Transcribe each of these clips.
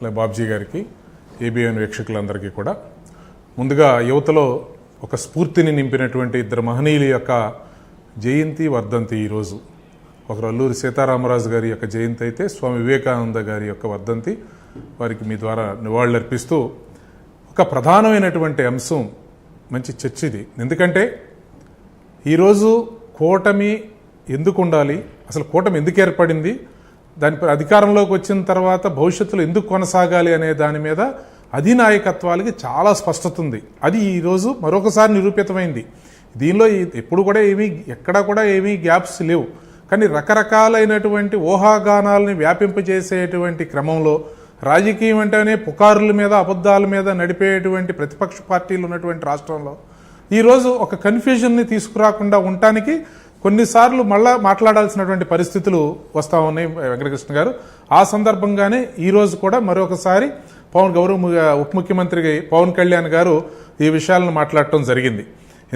బాబ్జీ గారికి, ఏబిఎన్ వీక్షకులందరికీ కూడా ముందుగా యువతలో ఒక స్ఫూర్తిని నింపినటువంటి ఇద్దరు మహనీయుల యొక్క జయంతి వర్ధంతి ఈరోజు. ఒకరు అల్లూరి సీతారామరాజు గారి యొక్క జయంతి అయితే, స్వామి వివేకానంద గారి యొక్క వర్ధంతి. వారికి మీ ద్వారా నివాళులర్పిస్తూ ఒక ప్రధానమైనటువంటి అంశం, మంచి చర్చ ఇది. ఎందుకంటే ఈరోజు కూటమి ఎందుకు ఉండాలి, అసలు కూటమి ఎందుకు ఏర్పడింది, దాని అధికారంలోకి వచ్చిన తర్వాత భవిష్యత్తులో ఎందుకు కొనసాగాలి అనే దాని మీద అధినాయకత్వాలకి చాలా స్పష్టత ఉంది. అది ఈరోజు మరొకసారి నిరూపితమైంది. దీనిలో ఎప్పుడు కూడా ఎక్కడా కూడా ఏమీ గ్యాప్స్ లేవు. కానీ రకరకాలైనటువంటి ఊహాగానాలని వ్యాపింపజేసేటువంటి క్రమంలో రాజకీయం అంటేనే పుకారుల మీద అబద్ధాల మీద నడిపేటువంటి ప్రతిపక్ష పార్టీలు ఉన్నటువంటి రాష్ట్రంలో ఈరోజు ఒక కన్ఫ్యూజన్ని తీసుకురాకుండా ఉండటానికి కొన్నిసార్లు మళ్ళా మాట్లాడాల్సినటువంటి పరిస్థితులు వస్తూ ఉన్నాయి వెంకటకృష్ణ గారు. ఆ సందర్భంగానే ఈరోజు కూడా మరొకసారి ఉప ముఖ్యమంత్రి పవన్ కళ్యాణ్ గారు ఈ విషయాలను మాట్లాడటం జరిగింది.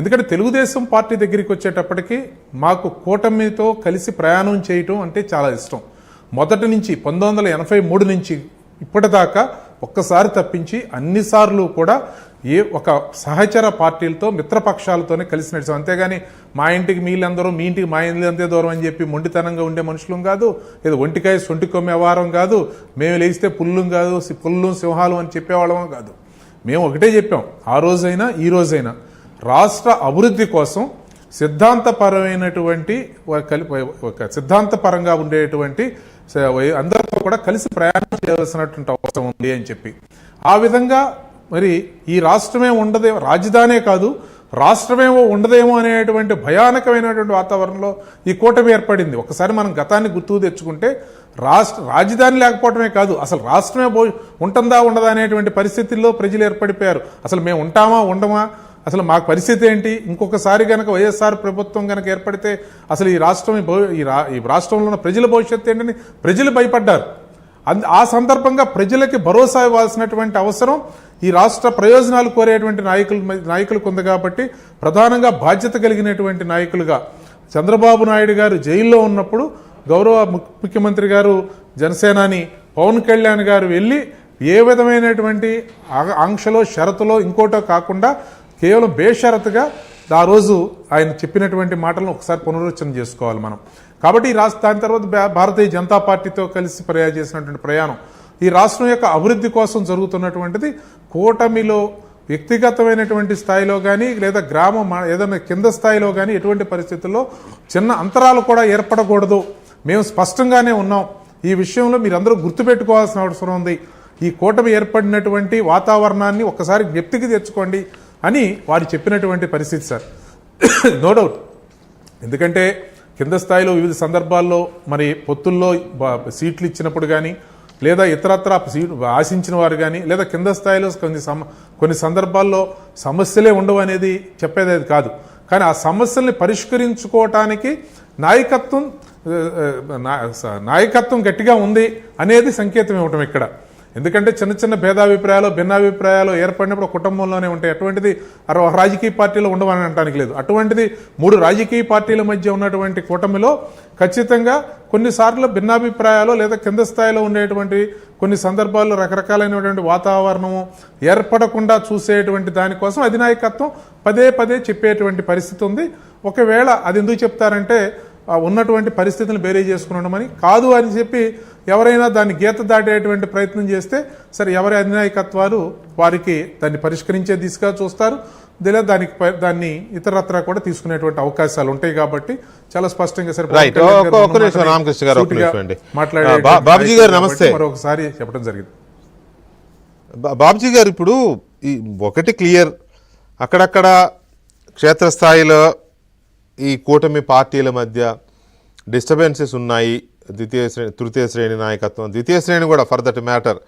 ఎందుకంటే తెలుగుదేశం పార్టీ దగ్గరికి వచ్చేటప్పటికి మాకు కూటమితో కలిసి ప్రయాణం చేయటం అంటే చాలా ఇష్టం. మొదటి నుంచి 1983 నుంచి ఇప్పటిదాకా ఒక్కసారి తప్పించి అన్నిసార్లు కూడా ఒక సహచర పార్టీలతో మిత్రపక్షాలతోనే కలిసి నడిచాం. అంతేగాని మా ఇంటికి మీళ్ళందరూ, మీ ఇంటికి మా ఇల్లు అంతే దూరం అని చెప్పి మొండితనంగా ఉండే మనుషులం కాదు. ఏదో ఒంటికాయ సొంటి కొమ్మే వ్యవహారం కాదు. మేము లేస్తే పుల్లు కాదు, పుల్లు సింహాలు అని చెప్పేవాళ్ళం కాదు. మేము ఒకటే చెప్పాం, ఆ రోజైనా ఈ రోజైనా రాష్ట్ర అభివృద్ధి కోసం సిద్ధాంతపరమైనటువంటి ఒక సిద్ధాంతపరంగా ఉండేటువంటి అందరితో కూడా కలిసి ప్రయాణం చేయవలసినటువంటి అవసరం ఉంది అని చెప్పి, ఆ విధంగా మరి ఈ రాష్ట్రమే ఉండదే, రాజధానే కాదు రాష్ట్రమేమో ఉండదేమో అనేటువంటి భయానకమైనటువంటి వాతావరణంలో ఈ కూటమి ఏర్పడింది. ఒకసారి మనం గతాన్ని గుర్తుకు తెచ్చుకుంటే రాజధాని లేకపోవటమే కాదు, అసలు రాష్ట్రమే ఉంటుందా ఉండదా అనేటువంటి పరిస్థితుల్లో ప్రజలు ఏర్పడిపోయారు. అసలు మేము ఉంటామా ఉండమా, అసలు మాకు పరిస్థితి ఏంటి, ఇంకొకసారి కనుక వైఎస్ఆర్ ప్రభుత్వం కనుక ఏర్పడితే అసలు ఈ రాష్ట్రం ఈ రాష్ట్రంలో ఉన్న ప్రజల భవిష్యత్తు ఏంటని ప్రజలు భయపడ్డారు. ఆ సందర్భంగా ప్రజలకి భరోసా ఇవ్వాల్సినటువంటి అవసరం ఈ రాష్ట్ర ప్రయోజనాలు కోరేటువంటి నాయకులకు ఉంది. కాబట్టి ప్రధానంగా బాధ్యత కలిగినటువంటి నాయకులుగా చంద్రబాబు నాయుడు గారు జైల్లో ఉన్నప్పుడు గౌరవ ముఖ్యమంత్రి గారు జనసేనాని పవన్ కళ్యాణ్ గారు వెళ్ళి ఏ విధమైనటువంటి ఆంక్షలో షరతులో ఇంకోటో కాకుండా కేవలం బేషరతుగా ఆ రోజు ఆయన చెప్పినటువంటి మాటలను ఒకసారి పునరుచ్చరణ చేసుకోవాలి మనం. కాబట్టి దాని తర్వాత భారతీయ జనతా పార్టీతో కలిసి చేసినటువంటి ప్రయాణం ఈ రాష్ట్రం యొక్క అభివృద్ధి కోసం జరుగుతున్నటువంటిది. కూటమిలో వ్యక్తిగతమైనటువంటి స్థాయిలో కానీ లేదా గ్రామం ఏదైనా కింద స్థాయిలో కానీ ఎటువంటి పరిస్థితుల్లో చిన్న అంతరాలు కూడా ఏర్పడకూడదు. మేము స్పష్టంగానే ఉన్నాం. ఈ విషయంలో మీరందరూ గుర్తుపెట్టుకోవాల్సిన అవసరం ఉంది. ఈ కూటమి ఏర్పడినటువంటి వాతావరణాన్ని ఒక్కసారి జ్ఞప్తికి తెచ్చుకోండి అని వారు చెప్పినటువంటి పరిస్థితి సార్. No doubt. ఎందుకంటే కింద స్థాయిలో వివిధ సందర్భాల్లో మరి పొత్తుల్లో సీట్లు ఇచ్చినప్పుడు కానీ లేదా ఇతరత్ర ఆశించిన వారు కానీ లేదా కింద స్థాయిలో కొన్ని సందర్భాల్లో సమస్యలే ఉండవు అనేది చెప్పేది కాదు. కానీ ఆ సమస్యల్ని పరిష్కరించుకోవటానికి నాయకత్వం గట్టిగా ఉంది అనేది సంకేతం ఇవ్వటం ఇక్కడ. ఎందుకంటే చిన్న చిన్న భేదాభిప్రాయాలు భిన్నాభిప్రాయాలు ఏర్పడినప్పుడు కుటుంబంలోనే ఉంటాయి. అటువంటిది రాజకీయ పార్టీలో ఉండవని అనడానికి లేదు. అటువంటిది 3 రాజకీయ పార్టీల మధ్య ఉన్నటువంటి కూటమిలో ఖచ్చితంగా కొన్నిసార్లు భిన్నాభిప్రాయాలు లేదా కింద స్థాయిలో ఉండేటువంటి కొన్ని సందర్భాల్లో రకరకాలైనటువంటి వాతావరణము ఏర్పడకుండా చూసేటువంటి దానికోసం అధినాయకత్వం పదే చెప్పేటువంటి పరిస్థితి ఉంది. ఒకవేళ అది ఎందుకు చెప్తారంటే ఉన్నటువంటి పరిస్థితులను బేరీ చేసుకుని ఉండమని కాదు అని చెప్పి ఎవరైనా దాన్ని గీత దాటేటువంటి ప్రయత్నం చేస్తే సరే, ఎవరి అధినాయకత్వాలు వారికి దాన్ని పరిష్కరించే దిశగా చూస్తారు. దాన్ని ఇతరత్రా కూడా తీసుకునేటువంటి అవకాశాలు ఉంటాయి. కాబట్టి చాలా స్పష్టంగా సరే బాబుజీ గారు నమస్తే మరొకసారి చెప్పడం జరిగింది. బాబుజీ గారు, ఇప్పుడు ఒకటి క్లియర్, అక్కడక్కడ క్షేత్రస్థాయిలో ఈ కూటమి పార్టీల మధ్య డిస్టర్బెన్సెస్ ఉన్నాయి. తృతీయ శ్రేణి నాయకత్వం, ద్వితీయ శ్రేణి కూడా ఫర్ దట్ మ్యాటర్